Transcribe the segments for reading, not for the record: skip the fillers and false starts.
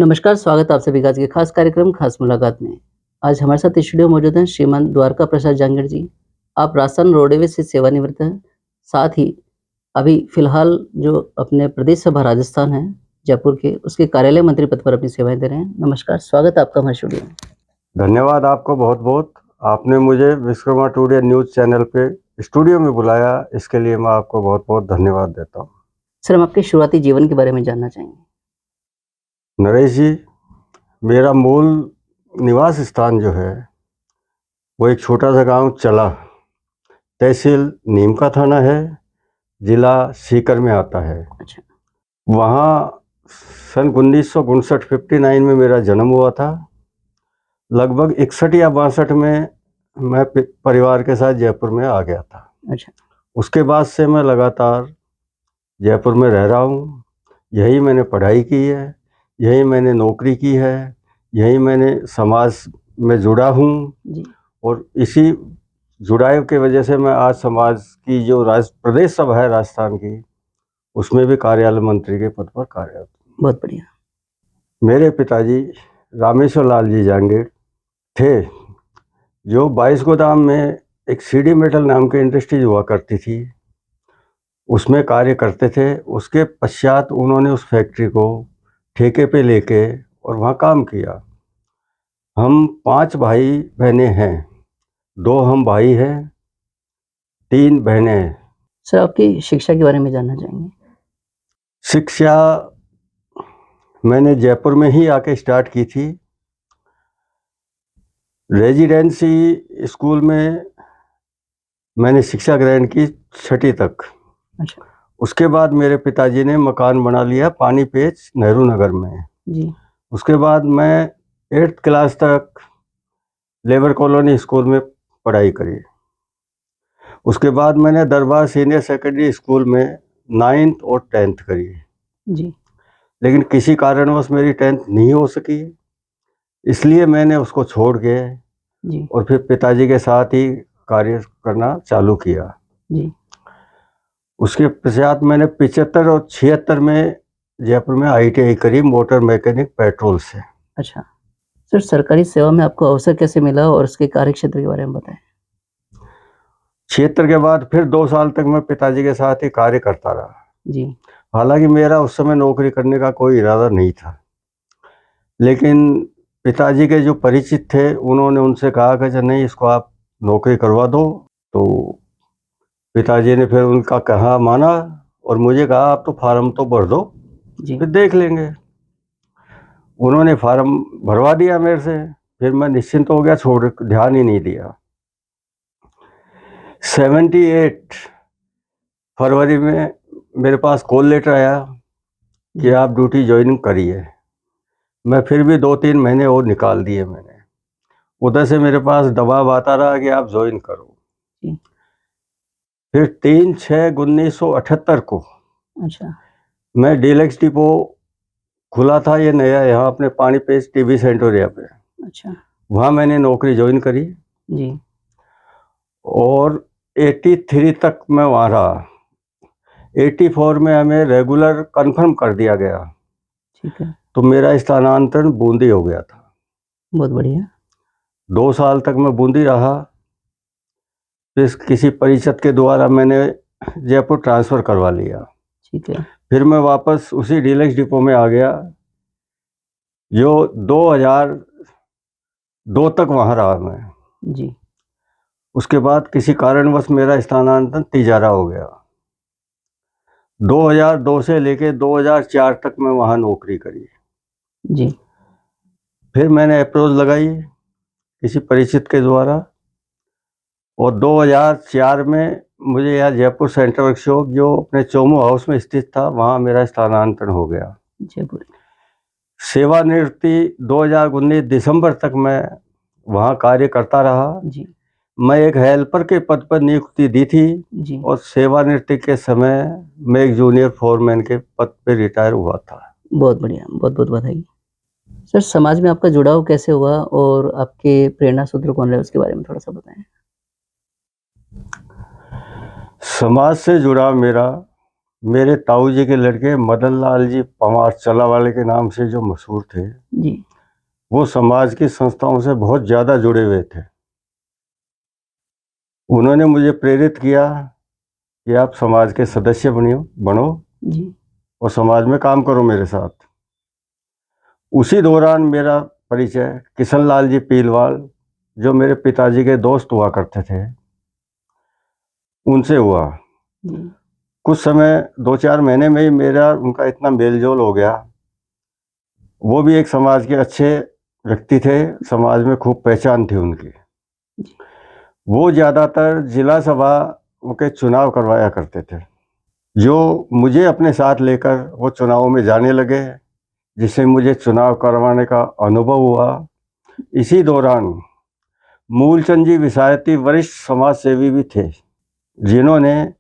नमस्कार, स्वागत है आप सभी का आज के खास कार्यक्रम खास मुलाकात में। आज हमारे साथ स्टूडियो में मौजूद हैं श्रीमान द्वारका प्रसाद जांगड़ जी। आप राजस्थान रोडवेज से सेवानिवृत्त हैं। साथ ही अभी फ़िलहाल जो अपने प्रदेश सभा राजस्थान है, जयपुर के, उसके कार्यालय मंत्री पद पर अपनी सेवाएँ दे रहे हैं। नमस्कार, स्वागत है आपका हमारे स्टूडियो में। धन्यवाद आपको बहुत-बहुत। आपने मुझे विश्वकर्मा टुडे न्यूज़ चैनल पे स्टूडियो में बुलाया, इसके लिए मैं आपको बहुत-बहुत धन्यवाद देता हूँ। सर, हम आपके शुरुआती जीवन के बारे में जानना चाहेंगे। नरेश जी, मेरा मूल निवास स्थान जो है, वो एक छोटा-सा गाँव चला, तहसील नीम का थाना है, जिला सीकर में आता है। अच्छा। वहाँ सन 1959 59 में मेरा जन्म हुआ था। लगभग 61 या 62 में मैं परिवार के साथ जयपुर में आ गया था। अच्छा। उसके बाद से मैं लगातार जयपुर में रह रहा हूँ। यही मैंने पढ़ाई की है, यही मैंने नौकरी की है, यही मैंने समाज में जुड़ा हूँ जी। और इसी जुड़ाव की वजह से मैं आज समाज की जो प्रदेश सभा है राजस्थान की, उसमें भी कार्यालय मंत्री के पद पर कार्यरत हूँ। बहुत बढ़िया। मेरे पिताजी रामेश्वर लाल जी जांगड़ थे, जो 22 गोदाम में एक सीडी मेटल नाम की इंडस्ट्रीज हुआ करती थी, उसमें कार्य करते थे। उसके पश्चात उन्होंने उस फैक्ट्री को ठेके पे लेके और वहाँ काम किया। हम 5 भाई बहनें हैं, 2 हम भाई हैं, 3 बहनें हैं। सर, आपकी शिक्षा के बारे में जानना चाहेंगे। शिक्षा मैंने जयपुर में ही आके स्टार्ट की थी। रेजिडेंसी स्कूल में मैंने शिक्षा ग्रहण की 6ठी तक। अच्छा। उसके बाद मेरे पिताजी ने मकान बना लिया पानी पेच नेहरू नगर में। जी। उसके बाद मैं 8th क्लास तक लेबर कॉलोनी स्कूल में पढ़ाई करी। उसके बाद मैंने दरबार सीनियर सेकेंडरी स्कूल में 9th और 10th करी, जी। लेकिन किसी कारणवश मेरी 10th नहीं हो सकी, इसलिए मैंने उसको छोड़ के जी। और फिर पिताजी के साथ ही कार्य करना चालू किया। जी। उसके पश्चात मैंने 75 और 76 में जयपुर में ITI करी मोटर मैकेनिक पेट्रोल से। अच्छा। सर, सरकारी सेवा में आपको अवसर कैसे मिला और उसके कार्यक्षेत्र के बारे में बताएँ? 76 के बाद फिर 2 साल तक मैं पिताजी के साथ ही कार्य करता रहा। जी। हालांकि मेरा उस समय नौकरी करने का कोई इरादा नहीं था, लेकिन पिताजी के जो परिचित थे उन्होंने उनसे कहा कि नहीं, इसको आप नौकरी करवा दो। तो पिताजी ने फिर उनका कहा माना और मुझे कहा आप तो फार्म तो भर दो, जी। फिर देख लेंगे। उन्होंने फार्म भरवा दिया मेरे से, फिर मैं निश्चिंत हो गया, छोड़ ध्यान ही नहीं दिया। 78 फरवरी में मेरे पास कॉल लेटर आया कि जी। आप ड्यूटी ज्वाइन करिए। मैं फिर भी 2-3 महीने और निकाल दिए मैंने। उधर से मेरे पास दबाव आता रहा कि आप ज्वाइन करो। जी। फिर 3/6/1978 को अच्छा। मैं डीलक्स डिपो खुला था, ये नया, यहाँ अपने पानी पेज टीबी सेंटोरिया पे। अच्छा। वहाँ मैंने नौकरी ज्वाइन करी जी। और 83 तक मैं वहाँ रहा। 84 में हमें रेगुलर कंफर्म कर दिया गया, ठीक है। तो मेरा स्थानांतरण बूंदी हो गया था। बहुत बढ़िया। 2 साल तक मैं बूंदी रहा। फिर किसी परिचित के द्वारा मैंने जयपुर ट्रांसफ़र करवा लिया। ठीक है। फिर मैं वापस उसी डीलक्स डिपो में आ गया, जो 2002 तक वहाँ रहा मैं। जी। उसके बाद किसी कारणवश मेरा स्थानांतरण तिजारा हो गया। 2002 से लेके 2004 तक मैं वहाँ नौकरी करी। जी। फिर मैंने अप्रोच लगाई किसी परिचित के द्वारा और 2004 में मुझे यहाँ जयपुर सेंट्रल वर्कशॉप, जो अपने चोमू हाउस में स्थित था, वहाँ मेरा स्थानांतरण हो गया। जयपुर। सेवानिवृत्ति 2019 दिसंबर तक मैं वहाँ कार्य करता रहा। जी। मैं एक हेल्पर के पद पर नियुक्ति दी थी जी। और सेवानिवृत्ति के समय मैं एक जूनियर फोरमैन के पद पर रिटायर हुआ था। बहुत बढ़िया, बहुत-बहुत बधाई। सर, समाज में आपका जुड़ाव कैसे हुआ और आपके प्रेरणा सूत्र कौन रहे उसके बारे में थोड़ा-सा बताएँ? समाज से जुड़ा मेरा मेरे ताऊ जी के लड़के मदन लाल जी पवार चला वाले के नाम से जो मशहूर थे, जी, वो समाज की संस्थाओं से बहुत ज़्यादा जुड़े हुए थे। उन्होंने मुझे प्रेरित किया कि आप समाज के सदस्य बनो जी, और समाज में काम करो मेरे साथ। उसी दौरान मेरा परिचय किशन लाल जी पीलवाल, जो मेरे पिताजी के दोस्त हुआ करते थे, उनसे हुआ। जी, कुछ समय 2-4 महीने में ही मेरा उनका इतना मेल-जोल हो गया। वो भी एक समाज के अच्छे व्यक्ति थे, समाज में खूब पहचान थी उनकी। वो ज़्यादातर जिला सभा के चुनाव करवाया करते थे, जो मुझे अपने साथ लेकर वो चुनावों में जाने लगे, जिससे मुझे चुनाव करवाने का अनुभव हुआ। इसी दौरान मूलचंद जी विसायती वरिष्ठ समाज सेवी भी थे, जिन्होंने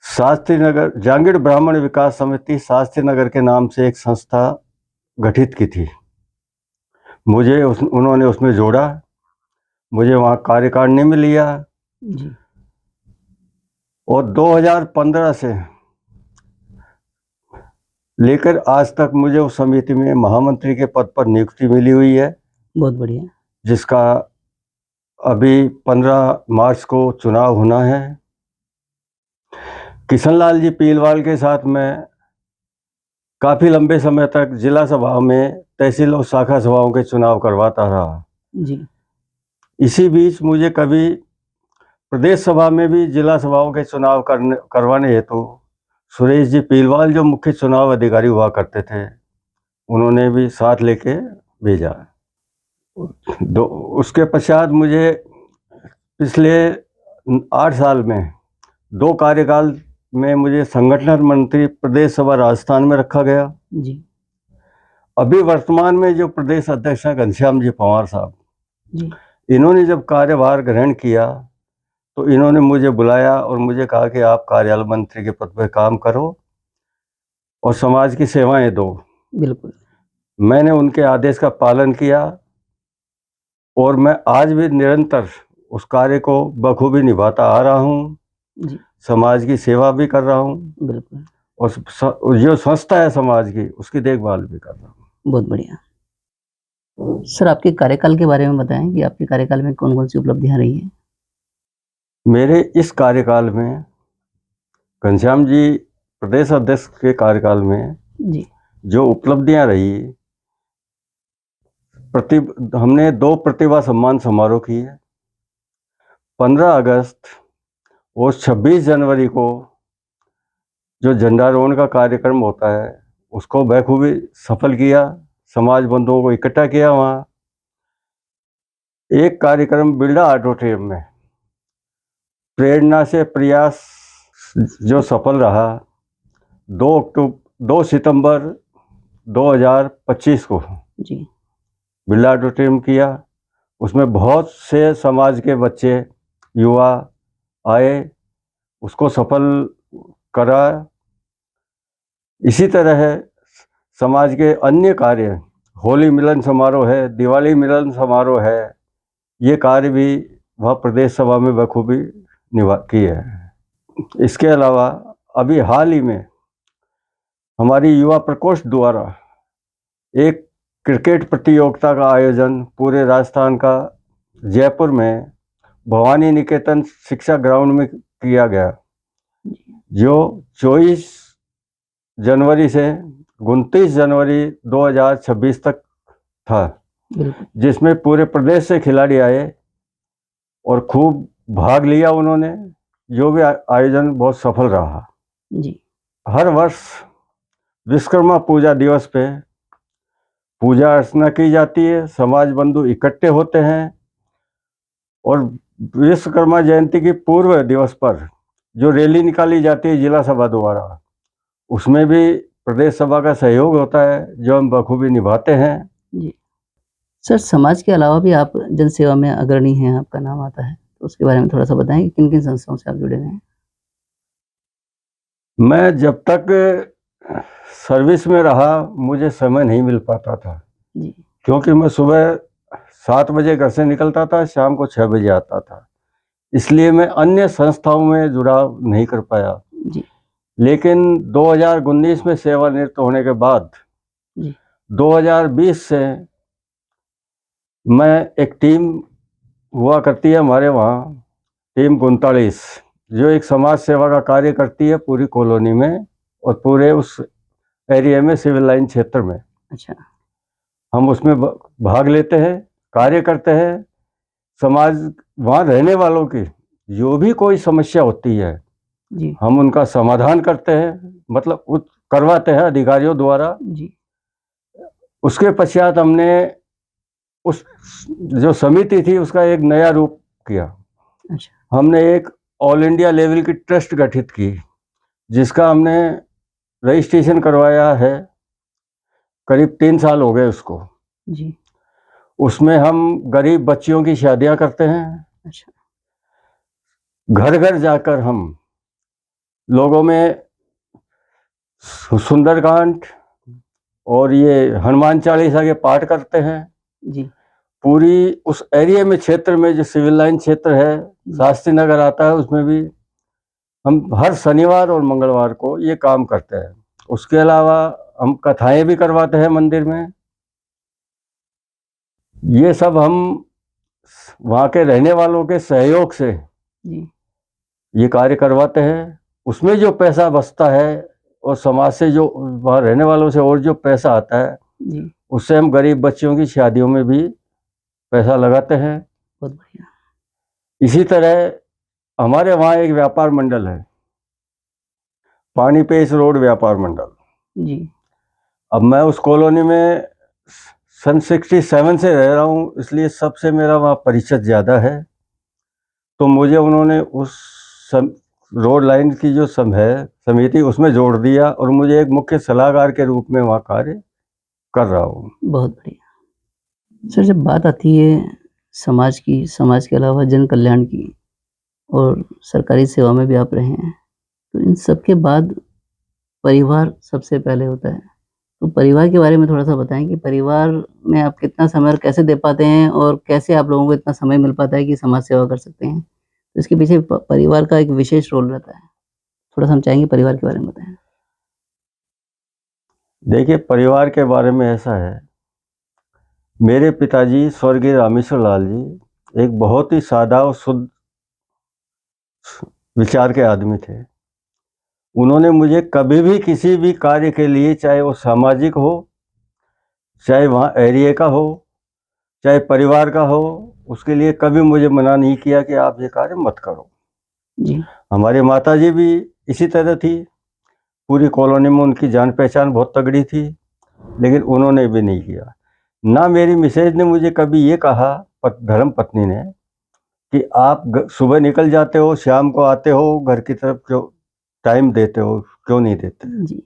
शास्त्री नगर जांगीड़ ब्राह्मण विकास समिति शास्त्री नगर के नाम से एक संस्था गठित की थी। मुझे उन्होंने उसमें जोड़ा, मुझे वहाँ कार्यकारिणी में लिया जी, और 2015 से लेकर आज तक मुझे उस समिति में महामंत्री के पद पर नियुक्ति मिली हुई है, बहुत बढ़िया। जिसका अभी 15 मार्च को चुनाव होना है। किशन लाल जी पीलवाल के साथ मैं काफ़ी लंबे समय तक जिला सभा में तहसील और शाखा सभाओं के चुनाव करवाता रहा। जी, इसी बीच मुझे कभी प्रदेश सभा में भी जिला सभाओं के चुनाव करवाने हेतु सुरेश जी पीलवाल, जो मुख्य चुनाव अधिकारी हुआ करते थे, उन्होंने भी साथ लेके भेजा। उसके पश्चात मुझे पिछले 8 साल में 2 कार्यकाल में मुझे संगठन मंत्री प्रदेश सभा राजस्थान में रखा गया। जी, अभी वर्तमान में जो प्रदेश अध्यक्ष हैं घनश्याम जी पंवार साहब, जी, इन्होंने जब कार्यभार ग्रहण किया तो इन्होंने मुझे बुलाया और मुझे कहा कि आप कार्यालय मंत्री के पद पर काम करो और समाज की सेवाएं दो। बिल्कुल। मैंने उनके आदेश का पालन किया और मैं आज भी निरंतर उस कार्य को बखूबी निभाता आ रहा हूँ। जी, समाज की सेवा भी कर रहा हूँ बिल्कुल, और जो संस्था है समाज की, उसकी देखभाल भी कर रहा हूँ। बहुत बढ़िया। सर, आपके कार्यकाल के बारे में बताएँ कि आपके कार्यकाल में कौन-कौन सी उपलब्धियाँ रही हैं? मेरे इस कार्यकाल में घनश्याम जी प्रदेश अध्यक्ष के कार्यकाल में जी, जो उपलब्धियां रही, हमने 2 प्रतिभा सम्मान समारोह किए। 15 अगस्त और 26 जनवरी को जो झंडारोहण का कार्यक्रम होता है, उसको बखूबी सफल किया। समाज बंधुओं को इकट्ठा किया वहाँ। एक कार्यक्रम बिरला ऑडिटोरियम में प्रेरणा से प्रयास जो सफल रहा, 2 सितंबर 2025 को जी, बिरला ऑडिटोरियम किया। उसमें बहुत से समाज के बच्चे, युवा आए, उसको सफल करा। इसी तरह समाज के अन्य कार्य, होली मिलन समारोह है, दिवाली मिलन समारोह है, ये कार्य भी वह प्रदेश सभा में बखूबी की है। इसके अलावा अभी हाल ही में हमारी युवा प्रकोष्ठ द्वारा एक क्रिकेट प्रतियोगिता का आयोजन पूरे राजस्थान का जयपुर में भवानी निकेतन शिक्षा ग्राउंड में किया गया, जो 24 जनवरी से 29 जनवरी 2026 तक था, बिल्कुल, जिसमें पूरे प्रदेश से खिलाड़ी आए और खूब भाग लिया उन्होंने। जो भी आयोजन बहुत सफल रहा। जी, हर वर्ष विश्वकर्मा पूजा दिवस पे पूजा अर्चना की जाती है, समाज बंधु इकट्ठे होते हैं और विश्वकर्मा जयंती की पूर्व दिवस पर जो रैली निकाली जाती है जिला सभा द्वारा, उसमें भी प्रदेश सभा का सहयोग होता है, जो हम बखूबी निभाते हैं। जी। सर, समाज के अलावा भी आप जनसेवा में अग्रणी हैं, आपका नाम आता है, तो उसके बारे में थोड़ा-सा बताएँ कि किन-किन संस्थाओं से आप जुड़े हुए हैं? मैं जब तक सर्विस में रहा, मुझे समय नहीं मिल पाता था, जी, क्योंकि मैं सुबह 7 बजे घर से निकलता था, शाम को 6 बजे आता था। इसलिए मैं अन्य संस्थाओं में जुड़ाव नहीं कर पाया। जी, लेकिन 2019 में सेवानिवृत्त होने के बाद जी 2020 से मैं एक टीम हुआ करती है हमारे वहाँ, टीम 39, जो एक समाज सेवा का कार्य करती है पूरी कॉलोनी में और पूरे उस एरिया में, सिविल लाइन क्षेत्र में। अच्छा हम उसमें भाग लेते हैं, कार्य करते हैं। समाज वहाँ रहने वालों की जो भी कोई समस्या होती है जी हम उनका समाधान करते हैं, मतलब करवाते हैं अधिकारियों द्वारा। जी उसके पश्चात हमने उस जो समिति थी उसका एक नया रूप किया। अच्छा हमने एक ऑल इंडिया लेवल की ट्रस्ट गठित की, जिसका हमने रजिस्ट्रेशन करवाया है, करीब 3 साल हो गए उसको। जी उसमें हम गरीब बच्चियों की शादियां करते हैं, अच्छा घर घर जाकर हम लोगों में सुंदरकांड और ये हनुमान चालीसा के पाठ करते हैं। जी पूरी उस एरिया में, क्षेत्र में, जो सिविल लाइन क्षेत्र है, शास्त्री नगर आता है, उसमें भी हम हर शनिवार और मंगलवार को ये काम करते हैं। उसके अलावा हम कथाएं भी करवाते हैं मंदिर में। ये सब हम वहाँ के रहने वालों के सहयोग से जी ये कार्य करवाते हैं। उसमें जो पैसा बचता है और समाज से जो वहाँ रहने वालों से और जो पैसा आता है, जी उससे हम गरीब बच्चियों की शादियों में भी पैसा लगाते हैं। बहुत बढ़िया इसी तरह हमारे वहाँ एक व्यापार मंडल है, पानी पेश रोड व्यापार मंडल। जी अब मैं उस कॉलोनी में सन 67 से रह रहा हूँ, इसलिए सबसे मेरा वहाँ परिचित ज़्यादा है। तो मुझे उन्होंने उस रोड लाइन की जो समिति उसमें जोड़ दिया और मुझे एक मुख्य सलाहकार के रूप में वहाँ कार्य कर रहा हूँ। बहुत बढ़िया। सर जब बात आती है समाज की, समाज के अलावा जन कल्याण की और सरकारी सेवा में भी आप रहे हैं, तो इन सब के बाद परिवार सबसे पहले होता है। तो परिवार के बारे में थोड़ा-सा बताएँ कि परिवार में आप कितना समय और कैसे दे पाते हैं और कैसे आप लोगों को इतना समय मिल पाता है कि समाज सेवा कर सकते हैं? तो इसके पीछे परिवार का एक विशेष रोल रहता है। थोड़ा-सा हम चाहेंगे परिवार के बारे में बताएँ? देखिए, परिवार के बारे में ऐसा है, मेरे पिताजी स्वर्गीय रामेश्वर लाल जी एक बहुत ही सादा और शुद्ध विचार के आदमी थे। उन्होंने मुझे कभी भी किसी भी कार्य के लिए, चाहे वो सामाजिक हो, चाहे वहाँ एरिया का हो, चाहे परिवार का हो, उसके लिए कभी मुझे मना नहीं किया कि आप ये कार्य मत करो। जी, हमारे माताजी भी इसी तरह थी। पूरी कॉलोनी में उनकी जान पहचान बहुत तगड़ी थी, लेकिन उन्होंने भी नहीं किया। ना मेरी मिसेज ने मुझे कभी ये कहा, धर्म पत्नी ने, कि आप सुबह निकल जाते हो, शाम को आते हो, घर की तरफ क्यों टाइम देते हो, क्यों नहीं देते। जी,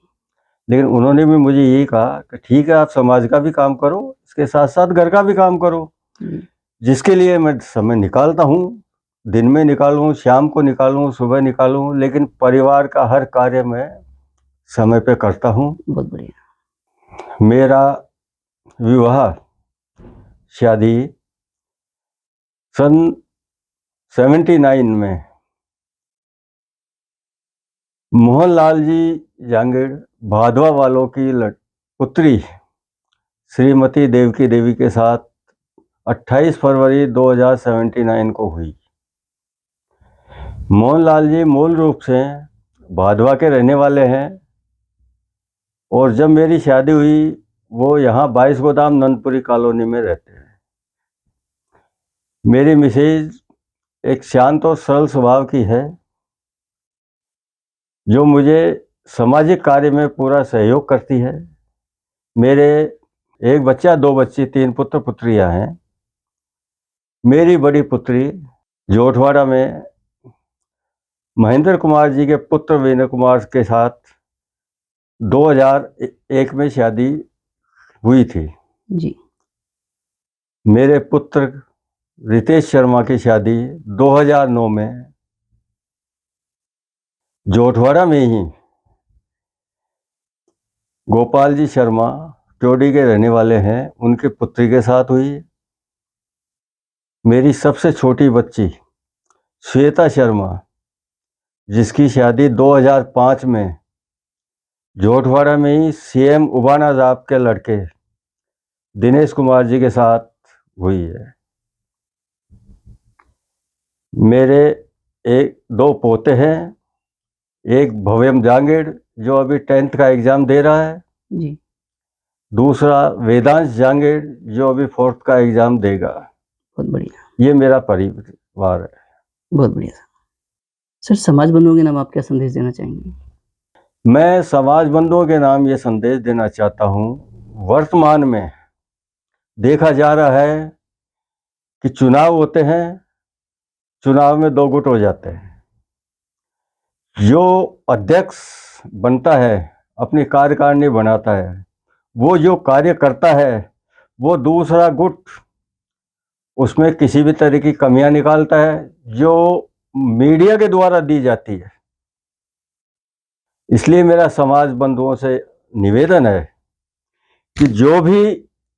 लेकिन उन्होंने भी मुझे यही कहा कि ठीक है, आप समाज का भी काम करो, इसके साथ साथ घर का भी काम करो, जी, जिसके लिए मैं समय निकालता हूँ। दिन में निकालूँ, शाम को निकालूँ, सुबह निकालूँ, लेकिन परिवार का हर कार्य मैं समय पे करता हूँ। बहुत बढ़िया। मेरा विवाह शादी सन 79 में मोहनलाल जी जांगीड़ भादवा वालों की पुत्री श्रीमती देवकी देवी के साथ 28 फरवरी 2079 को हुई। मोहनलाल जी मूल रूप से भादवा के रहने वाले हैं और जब मेरी शादी हुई वो यहाँ 22 गोदाम नंदपुरी कॉलोनी में रहते हैं। मेरी मिसेज एक शांत और सरल स्वभाव की है, जो मुझे सामाजिक कार्य में पूरा सहयोग करती है। मेरे एक बच्चा, 2 बच्ची, 3 पुत्र पुत्रियां हैं। मेरी बड़ी पुत्री जोटवाड़ा में महेंद्र कुमार जी के पुत्र विनय कुमार के साथ 2001 में शादी हुई थी। जी, मेरे पुत्र रितेश शर्मा की शादी 2009 में जोटवाड़ा में ही गोपाल जी शर्मा टोडी के रहने वाले हैं, उनकी पुत्री के साथ हुई। मेरी सबसे छोटी बच्ची श्वेता शर्मा, जिसकी शादी 2005 में जोटवाड़ा में ही सीएम उबाना साहब के लड़के दिनेश कुमार जी के साथ हुई है। मेरे दो पोते हैं, एक भव्यम जांगीड़ जो अभी 10th का एग्ज़ाम दे रहा है, जी, दूसरा वेदांश जांगीड़ जो अभी 4th का एग्ज़ाम देगा। बहुत बढ़िया, ये मेरा परिवार है। बहुत बढ़िया सर। समाज बंधुओं के नाम आप क्या संदेश देना चाहेंगे? मैं समाज बंधुओं के नाम ये संदेश देना चाहता हूँ, वर्तमान में देखा जा रहा है कि चुनाव होते हैं, चुनाव में दो गुट हो जाते हैं। जो अध्यक्ष बनता है, अपनी कार्यकारिणी बनाता है, वो जो कार्य करता है वो दूसरा गुट उसमें किसी भी तरह की कमियां निकालता है जो मीडिया के द्वारा दी जाती है। इसलिए मेरा समाज बंधुओं से निवेदन है कि जो भी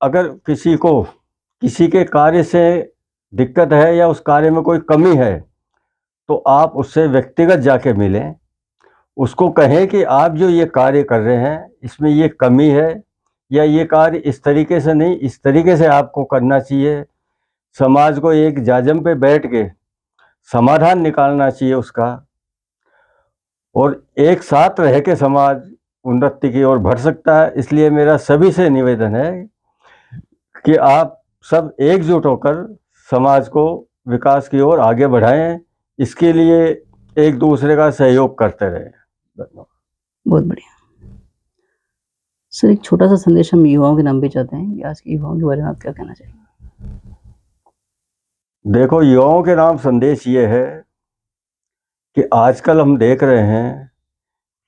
अगर किसी को किसी के कार्य से दिक्कत है या उस कार्य में कोई कमी है तो आप उससे व्यक्तिगत जाके मिलें, उसको कहें कि आप जो ये कार्य कर रहे हैं इसमें ये कमी है या ये कार्य इस तरीके से नहीं, इस तरीके से आपको करना चाहिए। समाज को एक जाजम पे बैठ के समाधान निकालना चाहिए उसका, और एक साथ रह के समाज उन्नति की ओर बढ़ सकता है। इसलिए मेरा सभी से निवेदन है कि आप सब एकजुट होकर समाज को विकास की ओर आगे बढ़ाएं, इसके लिए एक दूसरे का सहयोग करते रहें। धन्यवाद। बहुत बढ़िया। सर एक छोटा-सा संदेश हम युवाओं के नाम पे चाहते हैं कि आज के युवाओं के बारे में आप क्या कहना चाहेंगे? देखो, युवाओं के नाम संदेश ये है कि आजकल हम देख रहे हैं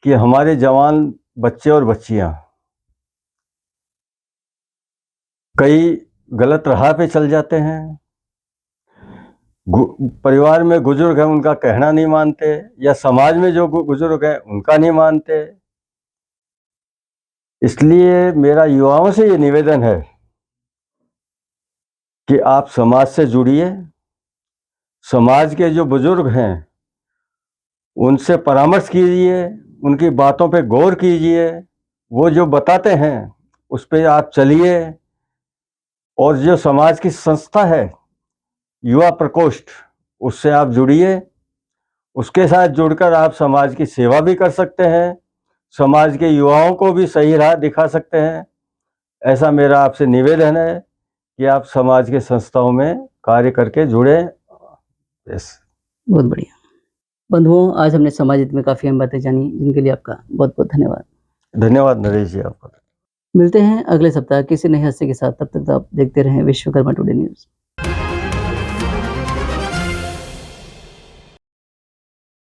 कि हमारे जवान बच्चे और बच्चियां कई गलत राह पे चल जाते हैं। परिवार में बुजुर्ग हैं उनका कहना नहीं मानते, या समाज में जो बुजुर्ग हैं उनका नहीं मानते। इसलिए मेरा युवाओं से ये निवेदन है कि आप समाज से जुड़िए, समाज के जो बुजुर्ग हैं उनसे परामर्श कीजिए, उनकी बातों पे गौर कीजिए, वो जो बताते हैं उस पे आप चलिए। और जो समाज की संस्था है युवा प्रकोष्ठ, उससे आप जुड़िए, उसके साथ जुड़कर आप समाज की सेवा भी कर सकते हैं, समाज के युवाओं को भी सही राह दिखा सकते हैं। ऐसा मेरा आपसे निवेदन है कि आप समाज के संस्थाओं में कार्य करके जुड़े। बहुत बढ़िया। बंधुओं, आज हमने समाज हित में काफ़ी अहम बातें जानी, जिनके लिए आपका बहुत-बहुत धन्यवाद। धन्यवाद नरेश जी आपका। मिलते हैं अगले सप्ताह किसी नए हादसे के साथ, तब तक आप देखते रहें विश्वकर्मा टुडे न्यूज़।